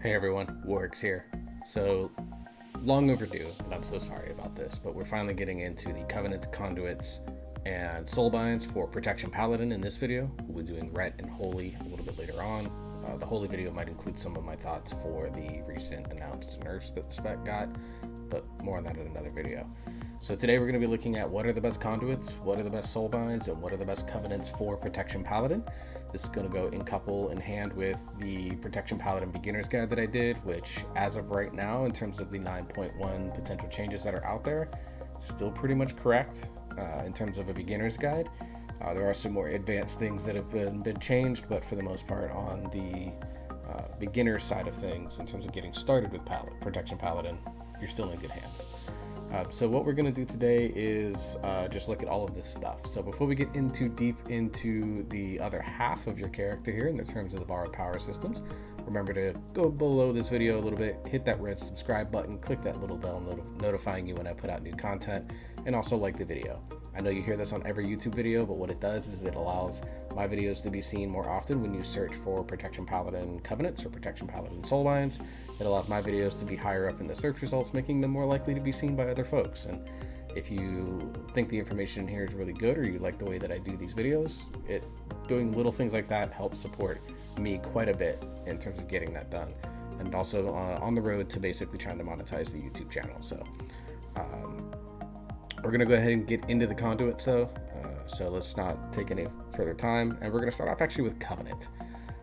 Hey everyone, Warwick's here. So, long overdue, and I'm so sorry about this, but we're finally getting into the Covenants, Conduits, and Soulbinds for Protection Paladin in this video. We'll be doing Ret and Holy a little bit later on. The Holy video might include some of my thoughts for the recent announced nerfs that the spec got, but more on that in another video. So today we're going to be looking at what are the best Conduits, what are the best Soulbinds, and what are the best Covenants for Protection Paladin. This is going to go in hand with the Protection Paladin Beginner's Guide that I did, which as of right now, in terms of the 9.1 potential changes that are out there, still pretty much correct in terms of a beginner's guide. There are some more advanced things that have been changed, but for the most part on the beginner side of things, in terms of getting started with Protection Paladin, you're still in good hands. So what we're going to do today is just look at all of this stuff. So before we get deep into the other half of your character here in terms of the borrowed power systems, remember to go below this video a little bit, hit that red subscribe button, click that little bell notifying you when I put out new content, and also like the video. I know you hear this on every YouTube video, but what it does is it allows my videos to be seen more often when you search for Protection Paladin Covenants or Protection Paladin Soulbinds. It allows my videos to be higher up in the search results, making them more likely to be seen by other folks. And if you think the information in here is really good, or you like the way that I do these videos, doing little things like that helps support me quite a bit in terms of getting that done. And also on the road to basically trying to monetize the YouTube channel. So we're going to go ahead and get into the conduits though. So let's not take any further time. And we're going to start off actually with Covenant.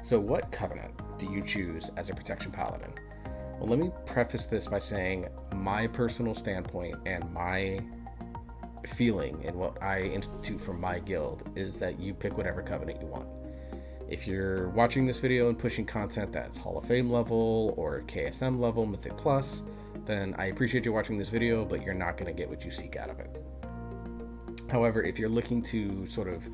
So what Covenant do you choose as a Protection Paladin? Well, let me preface this by saying my personal standpoint and my feeling and what I institute for my guild is that you pick whatever Covenant you want. If you're watching this video and pushing content that's Hall of Fame level or KSM level, Mythic Plus, then I appreciate you watching this video, but you're not going to get what you seek out of it. However, if you're looking to sort of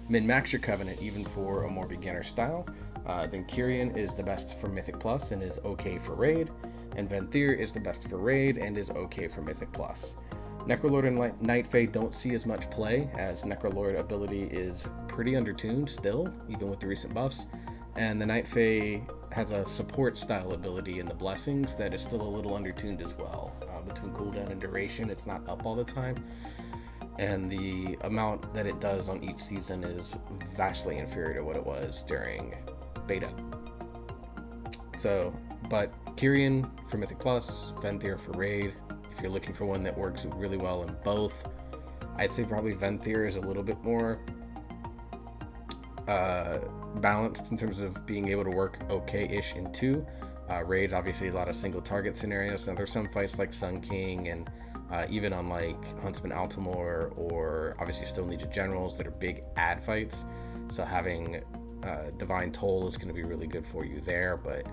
min-max your Covenant even for a more beginner style, then Kyrian is the best for Mythic Plus and is okay for Raid, and Venthyr is the best for Raid and is okay for Mythic Plus. Necrolord and Night Fae don't see as much play, as Necrolord ability is pretty undertuned still, even with the recent buffs, and the Night Fae has a support style ability in the Blessings that is still a little undertuned as well. Between cooldown and duration, it's not up all the time, and the amount that it does on each season is vastly inferior to what it was during beta. So, but Kyrian for Mythic Plus, Venthyr for Raid. If you're looking for one that works really well in both, I'd say probably Venthyr is a little bit more balanced in terms of being able to work okay-ish in two. Raid, obviously a lot of single target scenarios. Now there's some fights like Sun King and even on like Huntsman Altamore, or obviously Stone Legion Generals that are big ad fights. So having Divine Toll is going to be really good for you there. But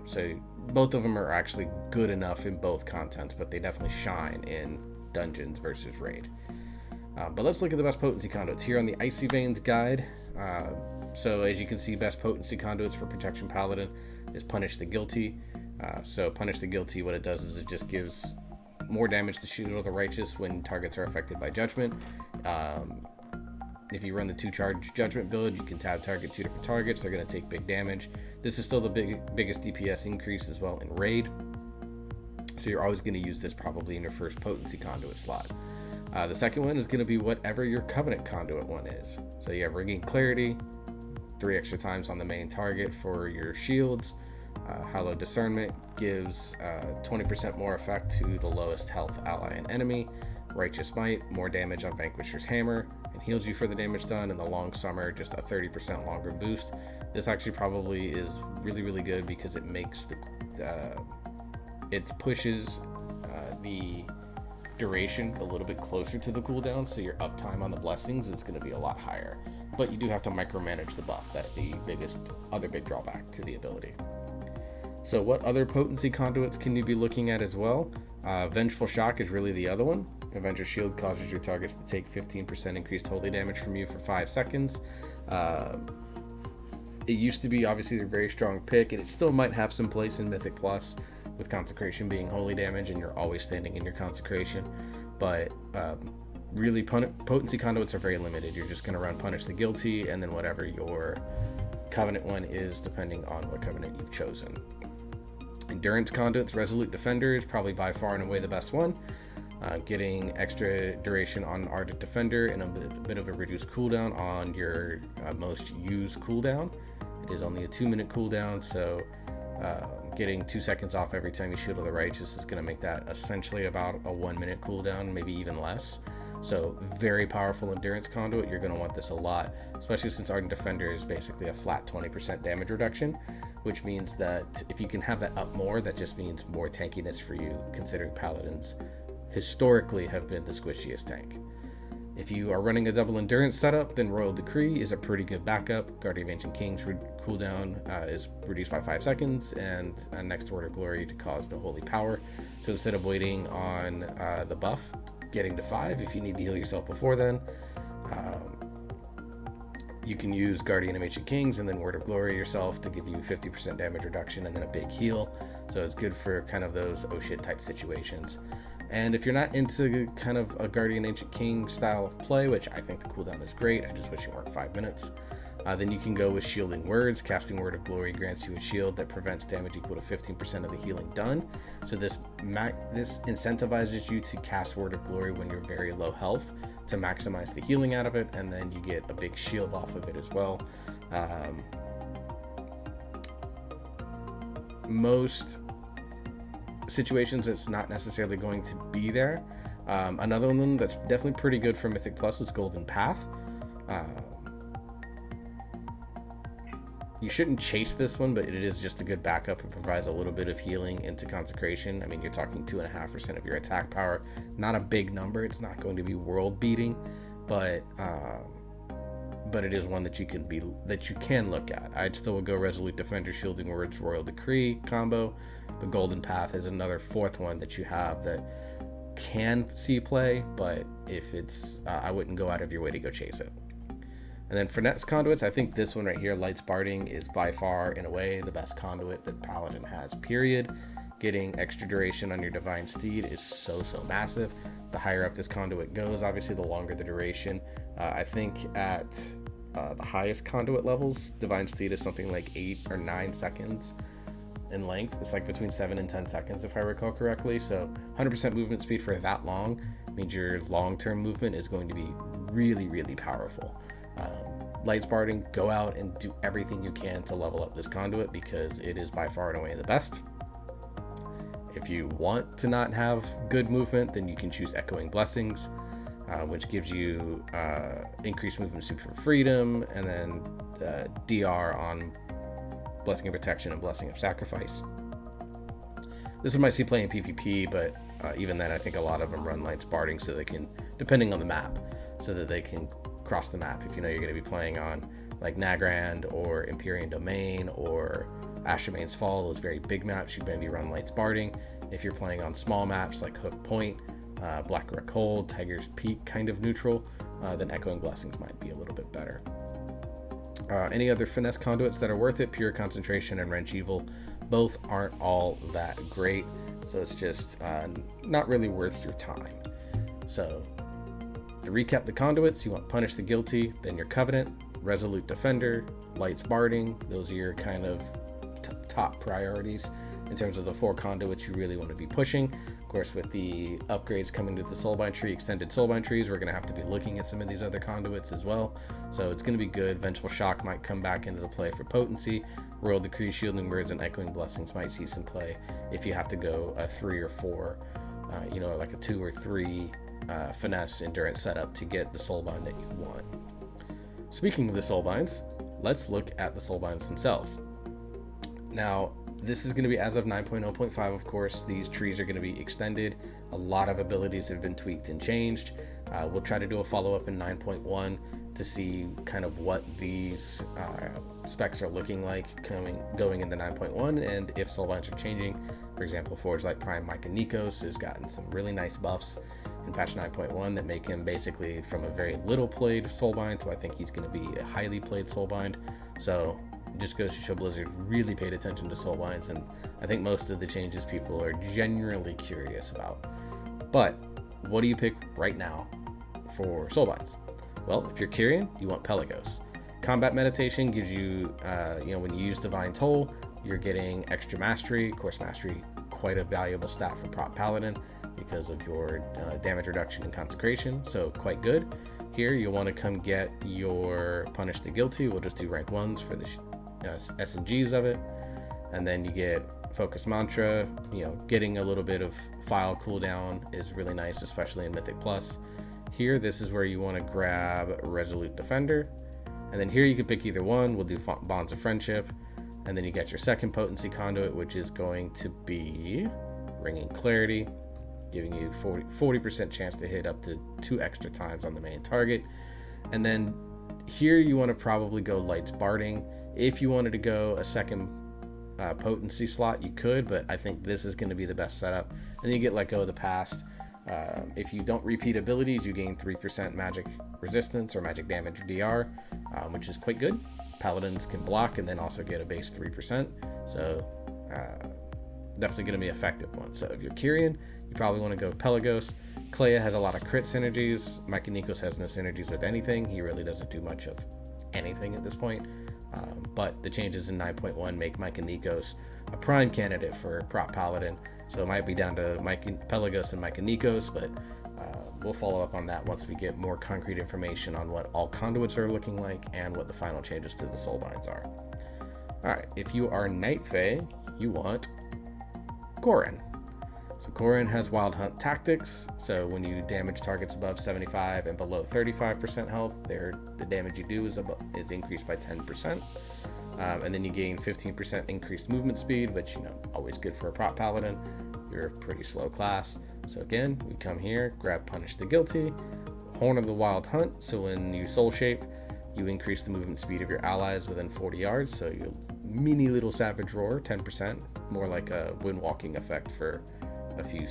so both of them are actually good enough in both contents, but they definitely shine in Dungeons versus Raid. But let's look at the best potency conduits here on the Icy Veins guide. So as you can see, best potency conduits for Protection Paladin is Punish the Guilty. So Punish the Guilty, what it does is it just gives more damage to Shield of the Righteous when targets are affected by Judgment. If you run the 2-charge Judgment build, you can tab target 2 different targets. They're going to take big damage. This is still the biggest DPS increase as well in Raid. So you're always going to use this probably in your first potency conduit slot. The second one is going to be whatever your Covenant conduit one is. So you have Ringing Clarity, 3 extra times on the main target for your shields. Hallowed Discernment gives 20% more effect to the lowest health ally and enemy. Righteous Might, more damage on Vanquisher's Hammer, and heals you for the damage done. And the Long Summer, just a 30% longer boost. This actually probably is really, really good because it makes it pushes the duration a little bit closer to the cooldown, so your uptime on the Blessings is going to be a lot higher. But you do have to micromanage the buff. That's the other big drawback to the ability. So what other potency conduits can you be looking at as well? Vengeful Shock is really the other one. Avenger Shield causes your targets to take 15% increased holy damage from you for 5 seconds. It used to be obviously a very strong pick, and it still might have some place in Mythic Plus, with Consecration being holy damage and you're always standing in your Consecration. But really, potency conduits are very limited. You're just going to run Punish the Guilty and then whatever your Covenant one is, depending on what Covenant you've chosen. Endurance conduits, Resolute Defender is probably by far and away the best one. Getting extra duration on Ardent Defender and a bit of a reduced cooldown on your most used cooldown. It is only a 2-minute cooldown, so getting 2 seconds off every time you Shield of the Righteous is going to make that essentially about a 1-minute cooldown, maybe even less. So very powerful endurance conduit. You're going to want this a lot, especially since Ardent Defender is basically a flat 20% damage reduction, which means that if you can have that up more, that just means more tankiness for you, considering Paladins historically have been the squishiest tank. If you are running a double endurance setup, then Royal Decree is a pretty good backup. Guardian of Ancient Kings cooldown is reduced by 5 seconds, and next Word of Glory to cause no holy power. So instead of waiting on the buff getting to 5, if you need to heal yourself before then, you can use Guardian of Ancient Kings and then Word of Glory yourself to give you 50% damage reduction and then a big heal. So it's good for kind of those oh shit type situations. And if you're not into kind of a Guardian Ancient King style of play, which I think the cooldown is great, I just wish it weren't 5 minutes, then you can go with Shielding Words. Casting Word of Glory grants you a shield that prevents damage equal to 15% of the healing done. So this incentivizes you to cast Word of Glory when you're very low health to maximize the healing out of it, and then you get a big shield off of it as well. Most situations it's not necessarily going to be there. Another one that's definitely pretty good for Mythic Plus is Golden Path. You shouldn't chase this one, but it is just a good backup. It provides a little bit of healing into Consecration. I mean, you're talking 2.5% of your attack power. Not a big number. It's not going to be world beating, but it is one that you can look at. I'd still go Resolute Defender, Shielding Words, Royal Decree combo, but Golden Path is another fourth one that you have that can see play, but if it's I wouldn't go out of your way to go chase it. And then for next conduits, I think this one right here, Light's Barding, is by far in a way the best conduit that Paladin has, period. Getting extra duration on your Divine Steed is so massive. The higher up this conduit goes, obviously the longer the duration. I think at the highest conduit levels, Divine Steed is something like 8 or 9 seconds in length. It's like between 7 and 10 seconds if I recall correctly. So 100% movement speed for that long means your long-term movement is going to be really powerful. Light's Barding, go out and do everything you can to level up this conduit because it is by far and away the best. If you want to not have good movement, then you can choose Echoing Blessings, which gives you increased movement speed for freedom, and then DR on Blessing of Protection and Blessing of Sacrifice. This one might see play in PvP, but even then I think a lot of them run Light's Barding so they can, depending on the map, so that they can cross the map. If you know you're going to be playing on like Nagrand or Empyrean Domain or Ashamane's Fall, those very big maps, you maybe run Light's Barding. If you're playing on small maps like Hook Point, Blackrock Hold, Tiger's Peak, kind of neutral, then Echoing Blessings might be a little bit better. Any other finesse conduits that are worth it? Pure Concentration and Wrench Evil both aren't all that great, so it's just not really worth your time. So to recap the conduits, you want Punish the Guilty, then your Covenant, Resolute Defender, Light's Barding. Those are your kind of top priorities in terms of the 4 conduits you really want to be pushing. Of course, with the upgrades coming to the Soulbind tree, extended Soulbind trees, we're going to have to be looking at some of these other conduits as well. So it's going to be good. Vengeful Shock might come back into the play for potency. Royal Decree, Shielding Words, and Echoing Blessings might see some play if you have to go a 3 or 4, like a 2 or 3 finesse endurance setup to get the soulbind that you want. Speaking of the soulbinds, let's look at the soulbinds themselves. Now, this is going to be as of 9.0.5, of course. These trees are going to be extended. A lot of abilities have been tweaked and changed. We'll try to do a follow-up in 9.1 to see kind of what these specs are looking like going into 9.1, and if soulbinds are changing. For example, Forge Light Prime Micah Nikos has gotten some really nice buffs in patch 9.1 that make him basically from a very little played soulbind to I think he's going to be a highly played soulbind. So it just goes to show Blizzard really paid attention to soulbinds, and I think most of the changes people are genuinely curious about. But what do you pick right now for soulbinds? Well, if you're Kyrian, you want Pelagos. Combat Meditation gives you, when you use Divine Toll, you're getting extra mastery. Of course, mastery, quite a valuable stat for Prot Paladin because of your damage reduction and consecration, so quite good. Here, you'll want to come get your Punish the Guilty. We'll just do rank 1s for the S&Gs of it. And then you get Focus Mantra. Getting a little bit of file cooldown is really nice, especially in Mythic Plus. Here, this is where you want to grab Resolute Defender. And then here you can pick either one. We'll do Bonds of Friendship. And then you get your second potency conduit, which is going to be Ringing Clarity, giving you 40% chance to hit up to 2 extra times on the main target. And then here you want to probably go Lights Barding. If you wanted to go a second potency slot, you could, but I think this is going to be the best setup. And then you get Let Go of the Past. If you don't repeat abilities, you gain 3% magic resistance or magic damage DR, which is quite good. Paladins can block and then also get a base 3%, so definitely going to be an effective one. So if you're Kyrian, you probably want to go Pelagos. Clea has a lot of crit synergies. Micah Nikos has no synergies with anything. He really doesn't do much of anything at this point. But the changes in 9.1 make Micah Nikos a prime candidate for Prot Paladin. So it might be down to Pelagos and Micah Nikos, but we'll follow up on that once we get more concrete information on what all conduits are looking like and what the final changes to the soulbinds are. Alright, if you are Night Fae, you want Gorin. So Gorin has Wild Hunt Tactics, so when you damage targets above 75 and below 35% health, the damage you do is increased by 10%. And then you gain 15% increased movement speed, which, always good for a Prot Paladin. You're a pretty slow class. So again, we come here, grab Punish the Guilty, Horn of the Wild Hunt. So when you soul shape, you increase the movement speed of your allies within 40 yards. So you mini little Savage Roar, 10%, more like a wind walking effect for a few,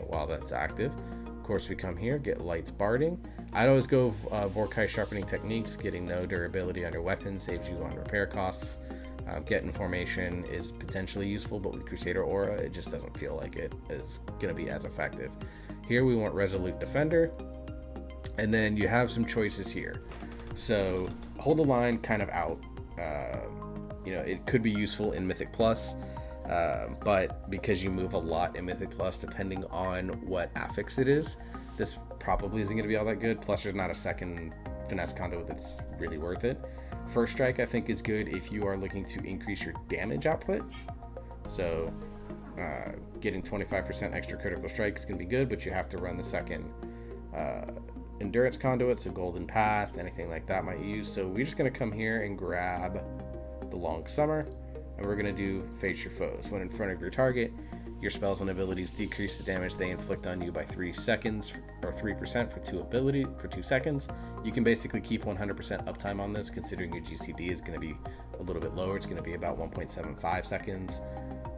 while that's active. Of course, we come here, get Lights Barding. I'd always go Vorkai Sharpening Techniques. Getting no durability on your weapon saves you on repair costs. Get in Formation is potentially useful, but with Crusader Aura, it just doesn't feel like it is going to be as effective. Here we want Resolute Defender, and then you have some choices here. So Hold the Line kind of out. It could be useful in Mythic Plus, but because you move a lot in Mythic Plus, depending on what affix it is, this probably isn't going to be all that good. Plus, there's not a second finesse conduit that's really worth it. First Strike, I think, is good if you are looking to increase your damage output. So getting 25% extra critical strike is going to be good, but you have to run the second endurance conduit, so Golden Path, anything like that might use. So we're just going to come here and grab the Long Summer, and we're going to do Face Your Foes. When in front of your target, your spells and abilities decrease the damage they inflict on you by 3 seconds, or 3% for 2 seconds. You can basically keep 100% uptime on this, considering your GCD is going to be a little bit lower. It's going to be about 1.75 seconds,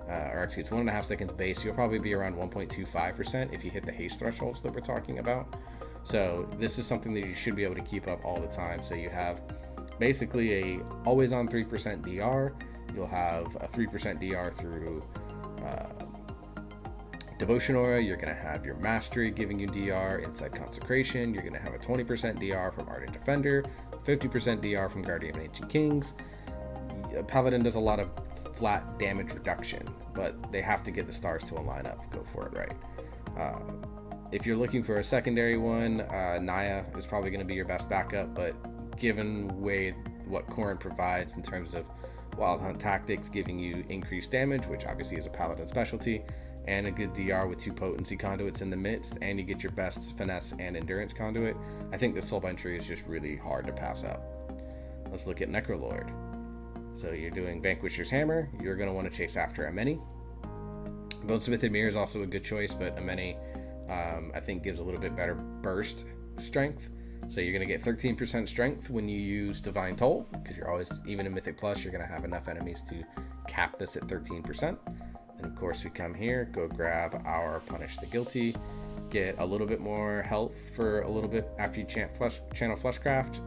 or actually it's 1.5 seconds base. You'll probably be around 1.25% if you hit the haste thresholds that we're talking about. So this is something that you should be able to keep up all the time. So you have basically a always on 3% DR. You'll have a 3% DR through Devotion Aura. You're going to have your Mastery giving you DR inside Consecration. You're going to have a 20% DR from Ardent Defender, 50% DR from Guardian of Ancient Kings. Paladin does a lot of flat damage reduction, but they have to get the stars to align up. Go for it, right? If you're looking for a secondary one, Naya is probably going to be your best backup, but given what Gorin provides in terms of Wild Hunt Tactics giving you increased damage, which obviously is a Paladin specialty, and a good DR with 2 potency conduits in the midst, and you get your best finesse and endurance conduit, I think the Soulbind tree is just really hard to pass up. Let's look at Necrolord. So you're doing Vanquisher's Hammer. You're going to want to chase after Ameni. Bonesmithed Mirror is also a good choice, but Ameni I think gives a little bit better burst strength. So you're going to get 13% strength when you use Divine Toll, because you're always, even in Mythic Plus, you're going to have enough enemies to cap this at 13%. And of course we come here, go grab our Punish the Guilty, get a little bit more health for a little bit after you channel Fleshcraft.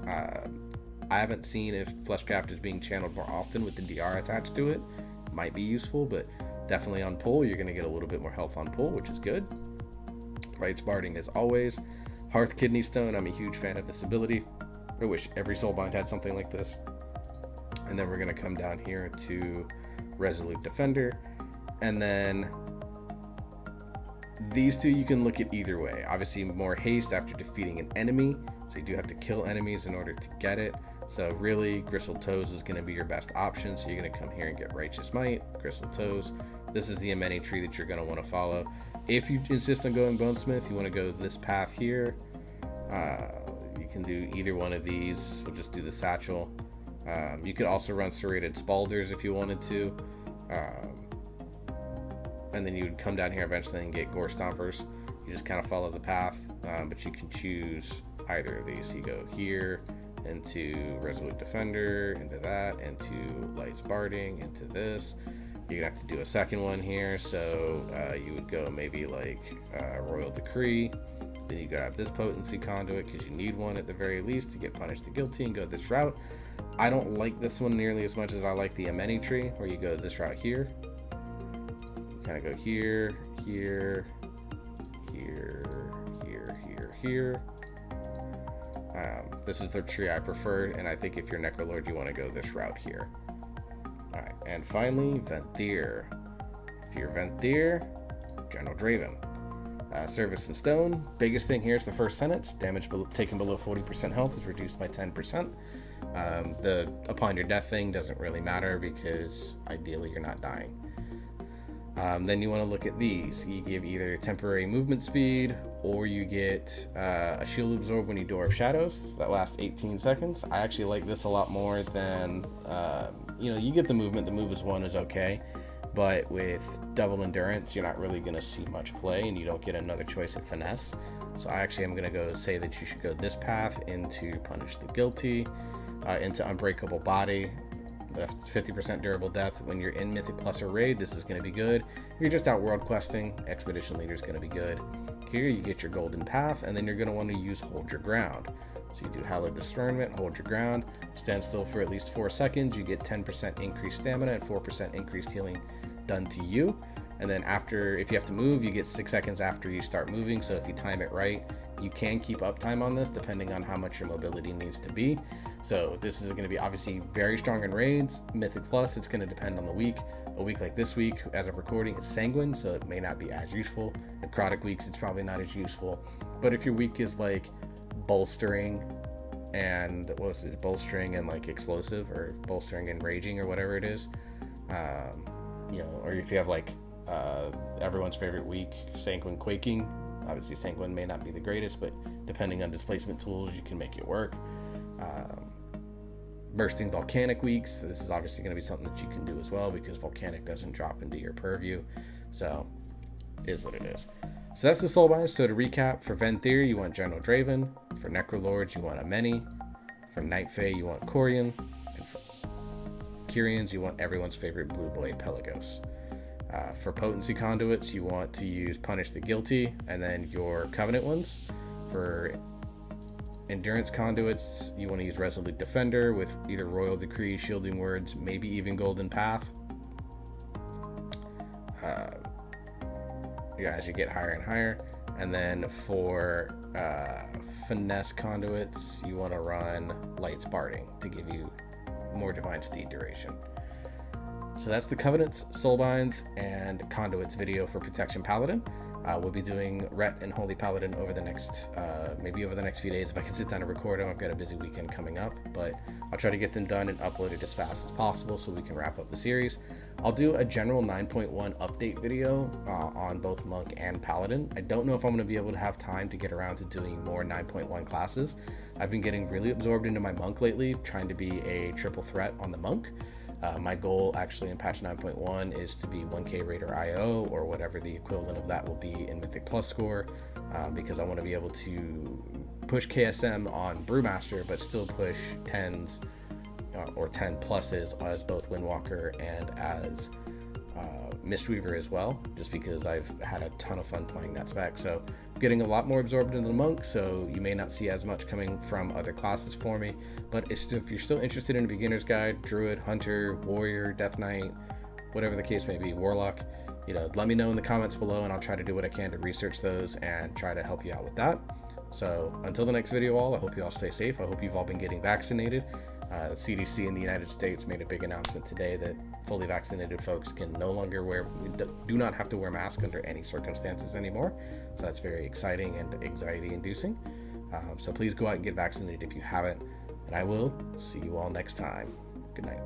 I haven't seen if Fleshcraft is being channeled more often with the DR attached to it. Might be useful, but definitely on pull, you're going to get a little bit more health on pull, which is good. Lights Barding as always. Hearth Kidney Stone, I'm a huge fan of this ability. I wish every Soulbind had something like this. And then we're going to come down here to resolute defender. And then these two you can look at either way. Obviously more haste after defeating an enemy, so you do have to kill enemies in order to get it. So really, Gristled Toes is going to be your best option. So you're going to come here and get Righteous Might, Gristled Toes. This is the amenity tree that you're going to want to follow. If you insist on going Bonesmith, you want to go this path here. You can do either one of these. We'll just do the Satchel. You could also run Serrated Spalders if you wanted to. And then you would come down here eventually and get Gore Stompers. You just kind of follow the path, but you can choose either of these. So you go here, into Resolute Defender, into that, into Lights Barding, into this. You're gonna have to do a second one here, so you would go maybe like Royal Decree. Then you grab this Potency Conduit because you need one at the very least to get Punished the Guilty and go this route. I don't like this one nearly as much as I like the amenity tree, where you go this route here. Kind of go here, here, here, here, here, here. This is the tree I prefer, and I think if you're Necrolord, you want to go this route here. Alright, and finally, Venthyr. If you're Venthyr, General Draven. Service and Stone. Biggest thing here is the first sentence. Damage taken below 40% health is reduced by 10%. The upon your death thing doesn't really matter because ideally you're not dying. Then you want to look at these. You give either temporary movement speed, or you get a shield absorb when you Door of Shadows. That lasts 18 seconds. I actually like this a lot more than, you get the movement. The move is 1 is okay. But with double endurance, you're not really going to see much play, and you don't get another choice at finesse. So I actually am going to go say that you should go this path into Punish the Guilty, into Unbreakable Body. Left 50% durable death. When you're in Mythic Plus or Raid, this is going to be good. If you're just out world questing, Expedition Leader is going to be good. Here you get your Golden Path, and then you're going to want to use Hold Your Ground. So you do Hallowed Discernment, Hold Your Ground, stand still for at least 4 seconds. You get 10% increased stamina and 4% increased healing done to you. And then after, if you have to move, you get 6 seconds after you start moving. So if you time it right, you can keep uptime on this depending on how much your mobility needs to be. So this is going to be obviously very strong in raids. Mythic Plus, it's going to depend on the week. A week like this week, as I'm recording, it's Sanguine, so it may not be as useful. Necrotic weeks, it's probably not as useful. But if your week is like bolstering and bolstering and like explosive, or bolstering and raging, or whatever it is, or if you have like everyone's favorite week, Sanguine Quaking. Obviously Sanguine may not be the greatest, but depending on displacement tools, you can make it work. Bursting Volcanic weeks, this is obviously going to be something that you can do as well, because Volcanic doesn't drop into your purview. So it is what it is. So that's the Soulbinds. So to recap, for Venthyr, you want General Draven. For Necrolords, you want Ameni. For Night Fae, you want Corian. And for Kyrians, you want everyone's favorite blue boy, Pelagos. For Potency Conduits, you want to use Punish the Guilty, and then your Covenant ones. For Endurance Conduits, you want to use Resolute Defender with either Royal Decree, Shielding Words, maybe even Golden Path. As you get higher and higher. And then for Finesse Conduits, you want to run Lights Barding to give you more Divine Steed duration. So that's the Covenants, Soulbinds, and Conduits video for Protection Paladin. We'll be doing Ret and Holy Paladin over the next, maybe over the next few days if I can sit down and record them. I've got a busy weekend coming up, but I'll try to get them done and uploaded as fast as possible so we can wrap up the series. I'll do a general 9.1 update video on both Monk and Paladin. I don't know if I'm going to be able to have time to get around to doing more 9.1 classes. I've been getting really absorbed into my Monk lately, trying to be a triple threat on the Monk. My goal actually in patch 9.1 is to be 1k Raider IO, or whatever the equivalent of that will be in Mythic Plus score, because I want to be able to push KSM on Brewmaster, but still push 10s or 10 pluses as both Windwalker and as Mistweaver as well, just because I've had a ton of fun playing that spec. So I'm getting a lot more absorbed into the Monk, so you may not see as much coming from other classes for me. But if you're still interested in a beginner's guide, Druid, Hunter, Warrior, Death Knight, whatever the case may be, Warlock, let me know in the comments below, and I'll try to do what I can to research those and try to help you out with that. So until the next video, I hope you all stay safe. I hope you've all been getting vaccinated. CDC in the United States made a big announcement today that fully vaccinated folks can no longer do not have to wear masks under any circumstances anymore. So that's very exciting and anxiety inducing. So please go out and get vaccinated if you haven't, and I will see you all next time. Good night.